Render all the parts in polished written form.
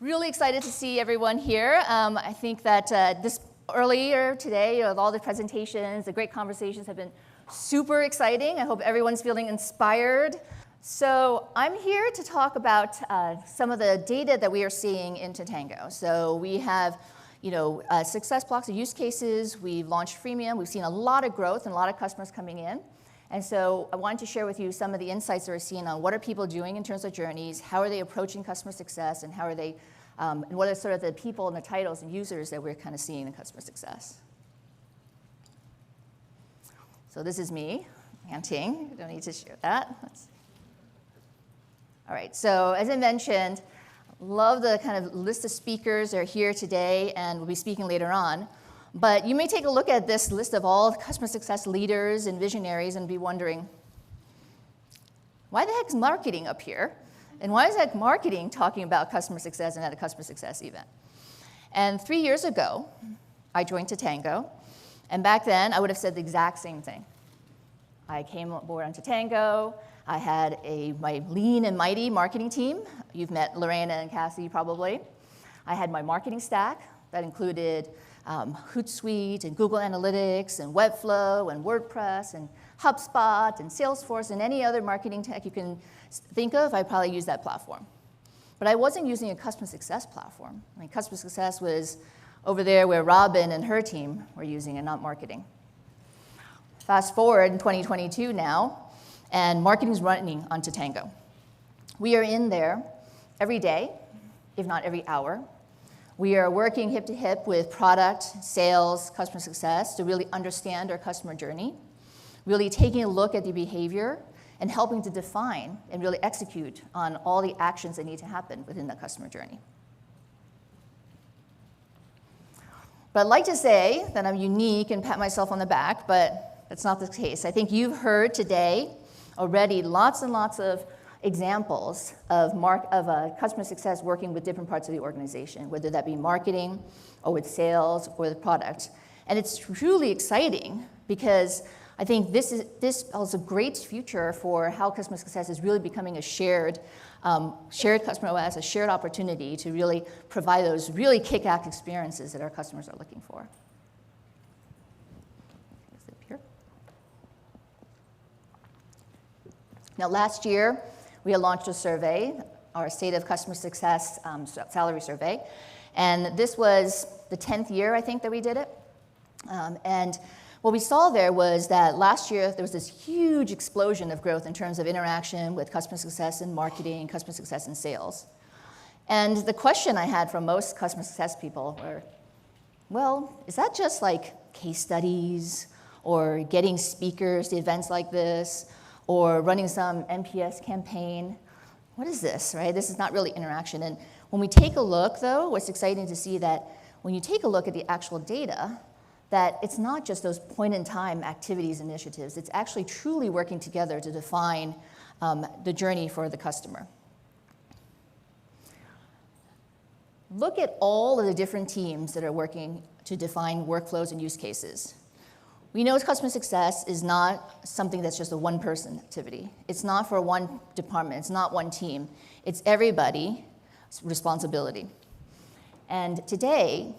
Really excited to see everyone here. I think that this earlier today, with all the presentations, the great conversations have been super exciting. I hope everyone's feeling inspired. So I'm here to talk about some of the data that we are seeing in Tatango. So we have, success blocks of use cases. We've launched freemium. We've seen a lot of growth and a lot of customers coming in. And so I wanted to share with you some of the insights that we're seeing on what are people doing in terms of journeys, how are they approaching customer success, and how are they, and what are sort of the people and the titles and users that we're kind of seeing in customer success. So this is me, Ting. Don't need to share that. All right, so as I mentioned, love the kind of list of speakers that are here today and will be speaking later on. But you may take a look at this list of all customer success leaders and visionaries and be wondering, why the heck is marketing up here? And why is that marketing talking about customer success and at a customer success event? And 3 years ago, I joined Tatango. And back then, I would have said the exact same thing. I came aboard on Tatango. I had my lean and mighty marketing team. You've met Lorena and Cassie probably. I had my marketing stack that included Hootsuite and Google Analytics and Webflow and WordPress and HubSpot and Salesforce and any other marketing tech you can think of. I probably used that platform. But I wasn't using a customer success platform. I mean, customer success was over there where Robin and her team were using it, not marketing. Fast forward in 2022 now, and marketing is running on Tatango. We are in there every day, if not every hour. We are working hip to hip with product, sales, customer success to really understand our customer journey, really taking a look at the behavior and helping to define and really execute on all the actions that need to happen within the customer journey. But I'd like to say that I'm unique and pat myself on the back, but that's not the case. I think you've heard today already lots and lots of examples of customer success working with different parts of the organization, whether that be marketing or with sales or the product. And it's truly exciting because I think this is a great future for how customer success is really becoming a shared customer OS, a shared opportunity to really provide those really kick-ass experiences that our customers are looking for. Now, last year, we had launched a survey, our State of Customer Success salary survey. And this was the 10th year, I think, that we did it. And what we saw there was that last year, there was this huge explosion of growth in terms of interaction with customer success and marketing, customer success and sales. And the question I had from most customer success people were, well, is that just like case studies or getting speakers to events like this, or running some NPS campaign? What is this, right? This is not really interaction. And when we take a look, though, what's exciting to see that when you take a look at the actual data, that it's not just those point-in-time activities, initiatives. It's actually truly working together to define the journey for the customer. Look at all of the different teams that are working to define workflows and use cases. We know customer success is not something that's just a one-person activity. It's not for one department. It's not one team. It's everybody's responsibility. And today,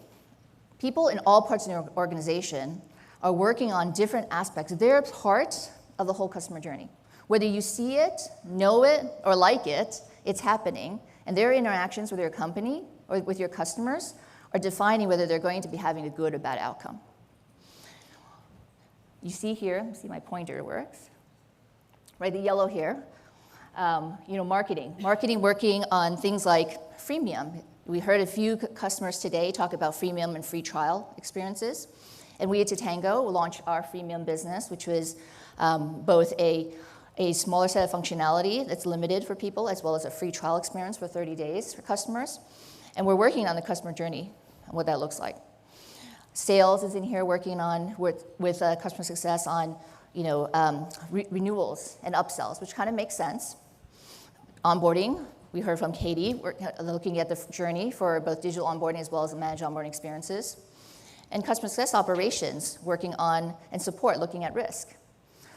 people in all parts of the organization are working on different aspects. They're part of the whole customer journey. Whether you see it, know it, or like it, it's happening. And their interactions with your company or with your customers are defining whether they're going to be having a good or bad outcome. You see here, see my pointer works, right? The yellow here, marketing. Marketing working on things like freemium. We heard a few customers today talk about freemium and free trial experiences. And we at Tatango will launch our freemium business, which was both a smaller set of functionality that's limited for people, as well as a free trial experience for 30 days for customers. And we're working on the customer journey and what that looks like. Sales is in here working on with customer success on renewals and upsells, which kind of makes sense. Onboarding, we heard from Katie, we're looking at the journey for both digital onboarding as well as managed onboarding experiences. And customer success operations working on and support looking at risk.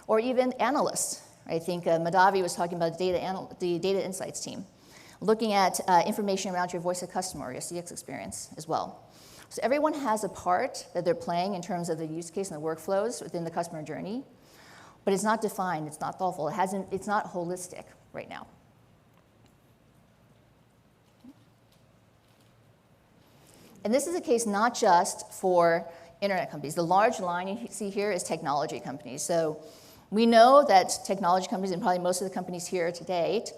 Or even analysts. I think Madhavi was talking about the data insights team. looking at information around your voice of customer, your CX experience as well. So everyone has a part that they're playing in terms of the use case and the workflows within the customer journey, but it's not defined, it's not thoughtful, it's not holistic right now. And this is a case not just for internet companies. The large line you see here is technology companies. So we know that technology companies, and probably most of the companies here to date,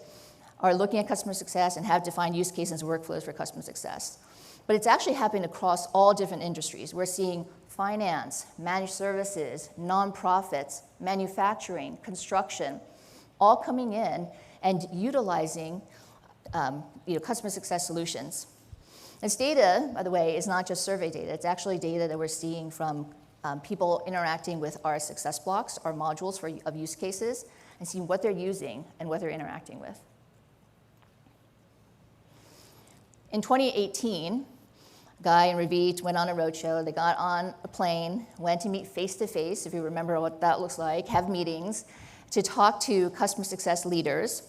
are looking at customer success and have defined use cases and workflows for customer success. But it's actually happening across all different industries. We're seeing finance, managed services, nonprofits, manufacturing, construction, all coming in and utilizing customer success solutions. This data, by the way, is not just survey data. It's actually data that we're seeing from people interacting with our success blocks, our modules of use cases, and seeing what they're using and what they're interacting with. In 2018, Guy and Ravit went on a roadshow. They got on a plane, went to meet face-to-face, if you remember what that looks like, have meetings, to talk to customer success leaders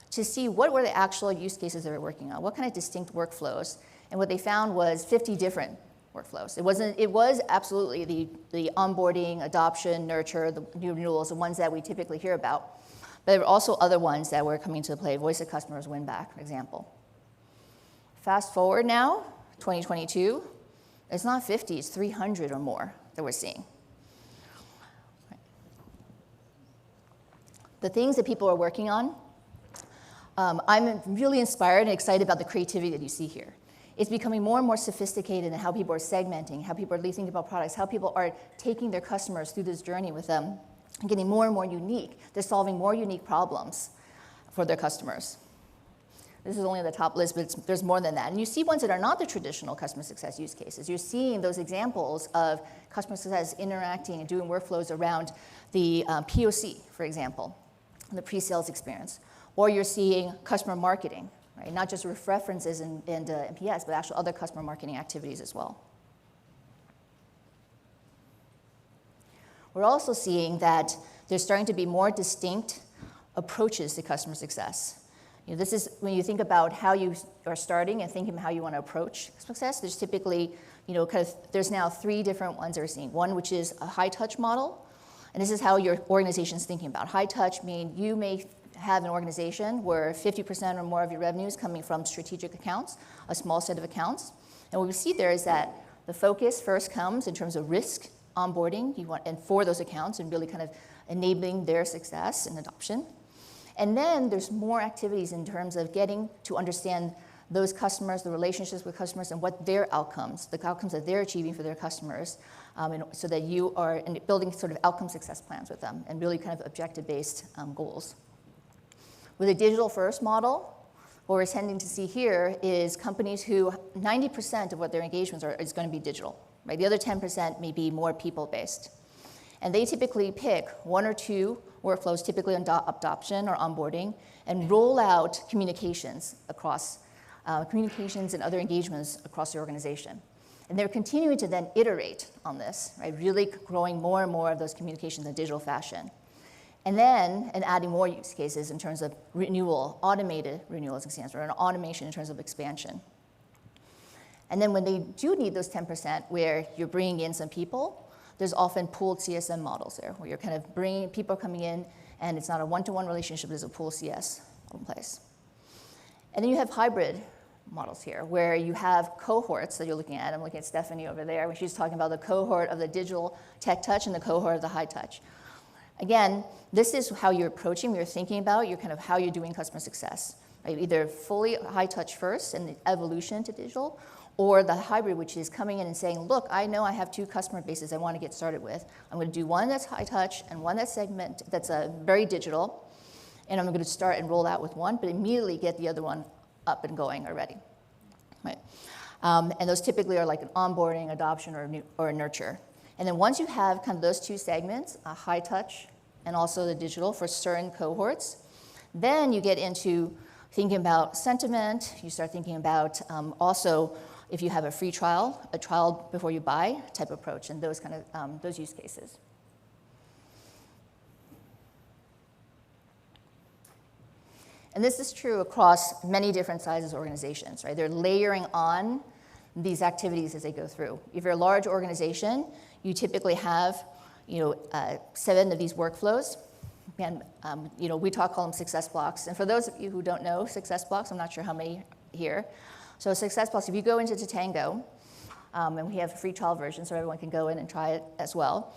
to see what were the actual use cases they were working on, what kind of distinct workflows. And what they found was 50 different workflows. It was absolutely the onboarding, adoption, nurture, the new renewals, the ones that we typically hear about. But there were also other ones that were coming to play, voice of customers, win back, for example. Fast forward now, 2022, it's not 50, it's 300 or more that we're seeing. The things that people are working on, I'm really inspired and excited about the creativity that you see here. It's becoming more and more sophisticated in how people are segmenting, how people are thinking about products, how people are taking their customers through this journey with them and getting more and more unique. They're solving more unique problems for their customers. This is only the top list, but there's more than that. And you see ones that are not the traditional customer success use cases. You're seeing those examples of customer success interacting and doing workflows around the POC, for example, the pre-sales experience. Or you're seeing customer marketing, right? Not just references and NPS, but actual other customer marketing activities as well. We're also seeing that there's starting to be more distinct approaches to customer success. This is when you think about how you are starting and thinking about how you want to approach success. There's typically, there's now 3 different ones that we're seeing. One, which is a high-touch model, and this is how your organization is thinking about. High-touch means you may have an organization where 50% or more of your revenue is coming from strategic accounts, a small set of accounts. And what we see there is that the focus first comes in terms of risk onboarding, and for those accounts, and really kind of enabling their success and adoption. And then there's more activities in terms of getting to understand those customers, the relationships with customers, and what their outcomes, the outcomes that they're achieving for their customers, so that you are building sort of outcome success plans with them and really kind of objective-based goals. With a digital-first model, what we're tending to see here is companies who 90% of what their engagements is going to be digital, right? The other 10% may be more people-based. And they typically pick 1 or 2 workflows, typically on adoption or onboarding, and roll out communications across communications and other engagements across the organization. And they're continuing to then iterate on this, right? Really growing more and more of those communications in a digital fashion. And adding more use cases in terms of renewal, automated renewals, or an automation in terms of expansion. And then when they do need those 10% where you're bringing in some people, there's often pooled CSM models there, where you're kind of bringing people coming in, and it's not a one-to-one relationship, there's a pool CS in place. And then you have hybrid models here, where you have cohorts that you're looking at. I'm looking at Stephanie over there, when she's talking about the cohort of the digital tech touch and the cohort of the high touch. Again, this is how you're approaching, you're thinking about, you're kind of how you're doing customer success. Right? Either fully high touch first and the evolution to digital, or the hybrid, which is coming in and saying, look, I know I have 2 customer bases I want to get started with. I'm going to do one that's high touch and one that's very digital, and I'm going to start and roll out with one, but immediately get the other one up and going already. Right? And those typically are like an onboarding, adoption, or a nurture. And then once you have kind of those 2 segments, a high touch and also the digital for certain cohorts, then you get into thinking about sentiment. You start thinking about also if you have a free trial, a trial before you buy type approach, and those kind of those use cases. And this is true across many different sizes of organizations, right? They're layering on these activities as they go through. If you're a large organization, you typically have 7 of these workflows. And we call them success blocks. And for those of you who don't know success blocks, I'm not sure how many here. So success blocks, if you go into Tatango, and we have a free trial version so everyone can go in and try it as well,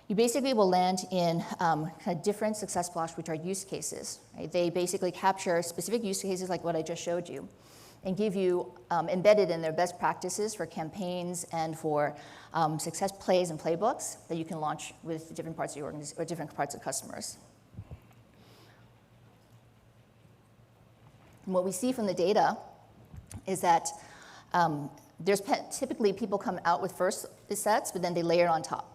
you basically will land in kind of different success blocks, which are use cases. Right? They basically capture specific use cases like what I just showed you and give you embedded in their best practices for campaigns and for success plays and playbooks that you can launch with different parts of your organization or different parts of customers. And what we see from the data is that typically people come out with first sets, but then they layer on top.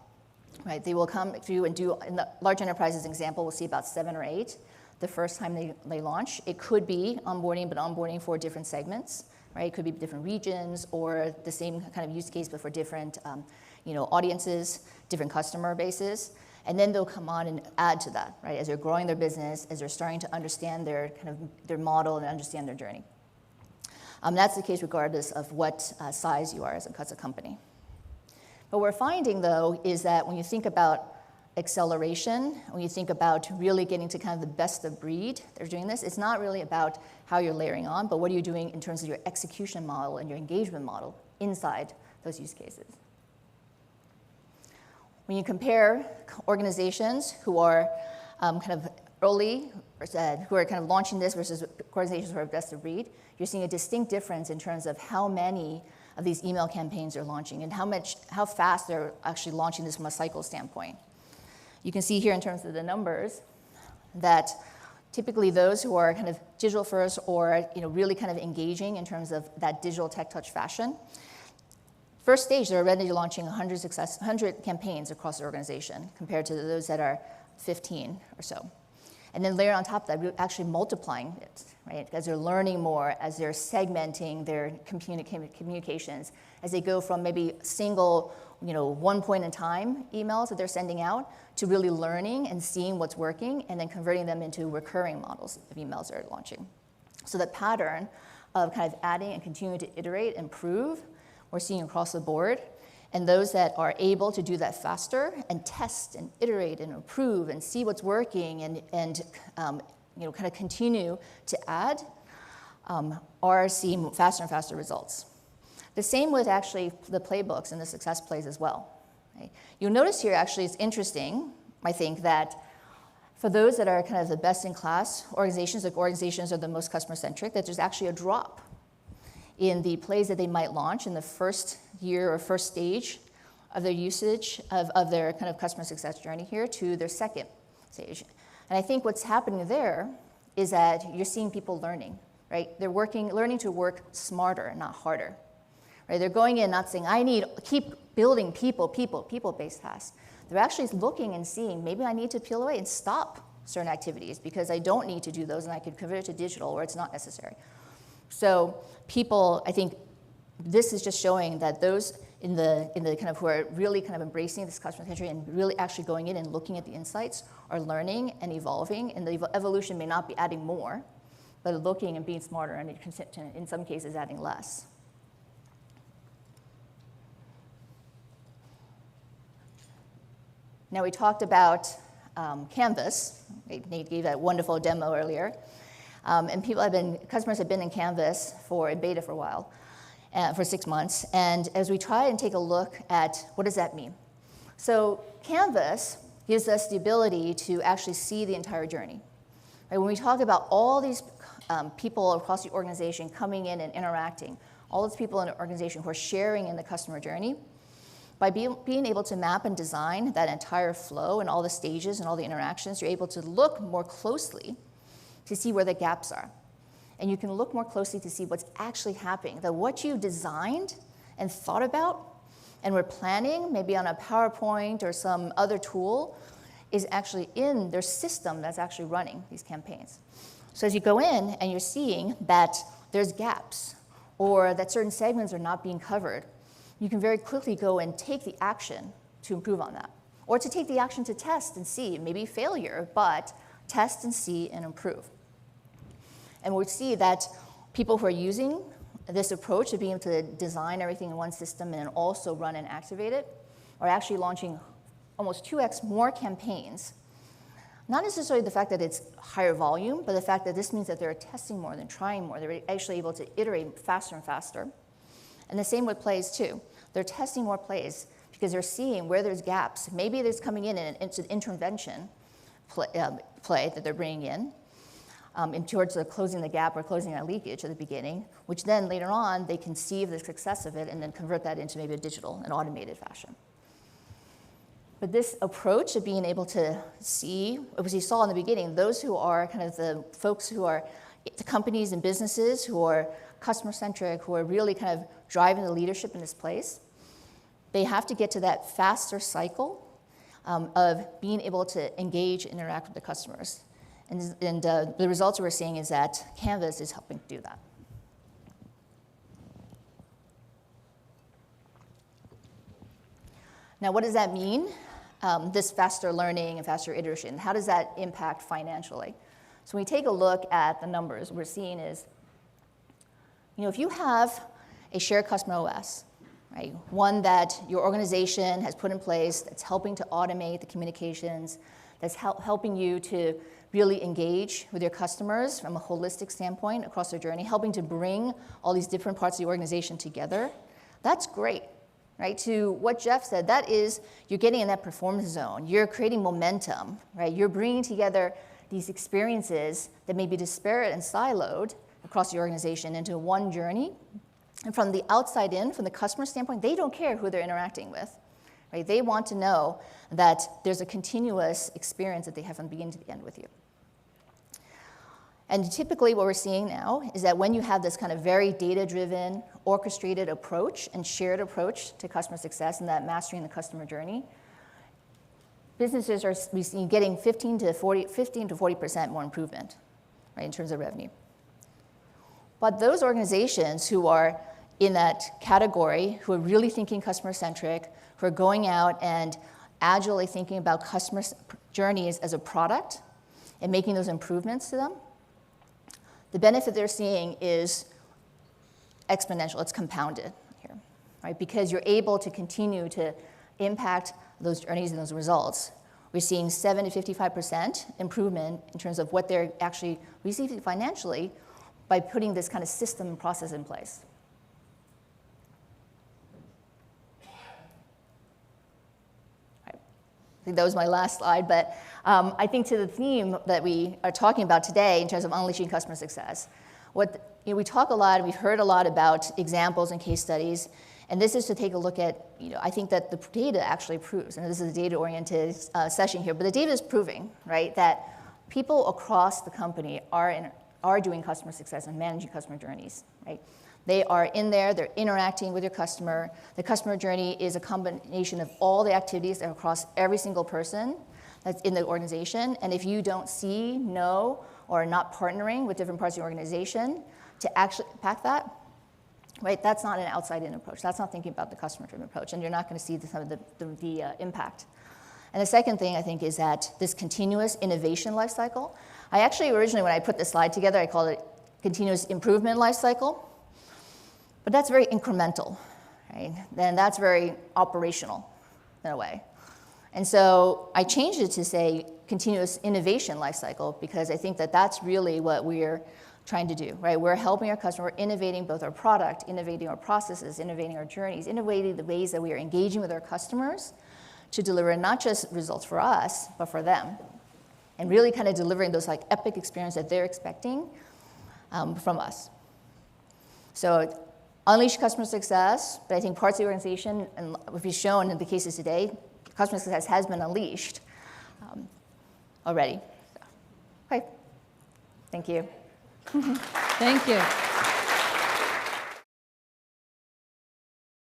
Right, they will come through and do, in the large enterprises example, we'll see about 7 or 8 the first time they launch. It could be onboarding, but onboarding for different segments, right? It could be different regions or the same kind of use case, but for different audiences, different customer bases. And then they'll come on and add to that, right? As they're growing their business, as they're starting to understand their model and understand their journey. That's the case regardless of what size you are as a company. What we're finding, though, is that when you think about acceleration, when you think about really getting to kind of the best of breed, they're doing this, it's not really about how you're layering on, but what are you doing in terms of your execution model and your engagement model inside those use cases. When you compare organizations who are kind of early, who are kind of launching this versus organizations who are best of breed, you're seeing a distinct difference in terms of how many of these email campaigns are launching and how fast they're actually launching this from a cycle standpoint. You can see here in terms of the numbers that typically those who are kind of digital first or really kind of engaging in terms of that digital tech touch fashion, first stage they're already launching 100 campaigns across the organization compared to those that are 15 or so. And then layer on top of that, we're actually multiplying it, right? As they're learning more, as they're segmenting their communications, as they go from maybe single, one point in time emails that they're sending out to really learning and seeing what's working and then converting them into recurring models of emails they're launching. So the pattern of kind of adding and continuing to iterate, improve, we're seeing across the board. And those that are able to do that faster and test and iterate and improve and see what's working and kind of continue to add are seeing faster and faster results. The same with actually the playbooks and the success plays as well. Right? You'll notice here actually it's interesting, I think, that for those that are kind of the best in class organizations, like organizations are the most customer centric, that there's actually a drop in the plays that they might launch in the first year or first stage of their usage of their kind of customer success journey here to their second stage. And I think what's happening there is that you're seeing people learning, right? They're learning to work smarter, not harder. Right? They're going in not saying, keep building people-based tasks. They're actually looking and seeing, maybe I need to peel away and stop certain activities because I don't need to do those and I could convert it to digital or it's not necessary. So people, I think this is just showing that those in the kind of who are really kind of embracing this customer century and really actually going in and looking at the insights are learning and evolving, and the evolution may not be adding more, but looking and being smarter and in some cases adding less. Now we talked about Canvas. Nate gave that wonderful demo earlier. And customers have been in Canvas in beta for a while, for 6 months. And as we try and take a look at what does that mean? So Canvas gives us the ability to actually see the entire journey. Right? When we talk about all these people across the organization coming in and interacting, all those people in the organization who are sharing in the customer journey, by being able to map and design that entire flow and all the stages and all the interactions, you're able to look more closely to see where the gaps are. And you can look more closely to see what's actually happening, that what you designed and thought about and were planning, maybe on a PowerPoint or some other tool, is actually in their system that's actually running these campaigns. So as you go in and you're seeing that there's gaps or that certain segments are not being covered, you can very quickly go and take the action to improve on that. Or to take the action to test and see, maybe failure, but test and see and improve. And we see that people who are using this approach of being able to design everything in one system and then also run and activate it are actually launching almost 2x more campaigns. Not necessarily the fact that it's higher volume, but the fact that this means that they're testing more, they're trying more, they're actually able to iterate faster and faster. And the same with plays too. They're testing more plays because they're seeing where there's gaps. Maybe there's coming in and it's an intervention play that they're bringing in towards closing the gap or closing that leakage at the beginning, which then later on they can see the success of it and then convert that into maybe a digital and automated fashion. But this approach of being able to see, as you saw in the beginning, those who are kind of the folks who are the companies and businesses who are customer-centric, who are really kind of driving the leadership in this place, they have to get to that faster cycle of being able to engage and interact with the customers. And the results we're seeing is that Canvas is helping do that. Now, what does that mean? This faster learning and faster iteration, how does that impact financially? So when we take a look at the numbers, what we're seeing is, if you have a shared customer OS, right, one that your organization has put in place that's helping to automate the communications, that's helping you to really engage with your customers from a holistic standpoint across their journey, helping to bring all these different parts of the organization together, that's great. Right, to what Jeff said, that is, you're getting in that performance zone. You're creating momentum, right? You're bringing together these experiences that may be disparate and siloed across the organization into one journey. And from the outside in, from the customer standpoint, they don't care who they're interacting with, right? They want to know that there's a continuous experience that they have from beginning to the end with you. And typically what we're seeing now is that when you have this kind of very data-driven, orchestrated approach and shared approach to customer success and that mastering the customer journey, businesses are getting 15 to 40% more improvement, right, in terms of revenue. But those organizations who are in that category, who are really thinking customer-centric, who are going out and agilely thinking about customer journeys as a product and making those improvements to them, the benefit they're seeing is exponential, it's compounded here, right? Because you're able to continue to impact those journeys and those results. We're seeing 7 to 55% improvement in terms of what they're actually receiving financially by putting this kind of system and process in place. Right. I think that was my last slide, but I think to the theme that we are talking about today in terms of unleashing customer success, we talk a lot and we've heard a lot about examples and case studies, and this is to take a look at, I think that the data actually proves, and this is a data-oriented session here, but the data is proving, right, that people across the company are doing customer success and managing customer journeys, right? They are in there, they're interacting with your customer. The customer journey is a combination of all the activities that are across every single person that's in the organization, and if you don't see, know, or are not partnering with different parts of the organization to actually impact that, right, that's not an outside-in approach. That's not thinking about the customer-driven approach, and you're not going to see the impact. And the second thing, I think, is that this continuous innovation life cycle. I actually, originally, when I put this slide together, I called it continuous improvement life cycle, but that's very incremental, right? Then that's very operational, in a way. And so I changed it to say continuous innovation life cycle because I think that that's really what we're trying to do, right? We're helping our customer, we're innovating both our product, innovating our processes, innovating our journeys, innovating the ways that we are engaging with our customers to deliver not just results for us, but for them. And really kind of delivering those like epic experience that they're expecting from us. So unleash customer success, but I think parts of the organization, and what we've shown in the cases today, customer success has been unleashed already. So, okay, thank you. Thank you.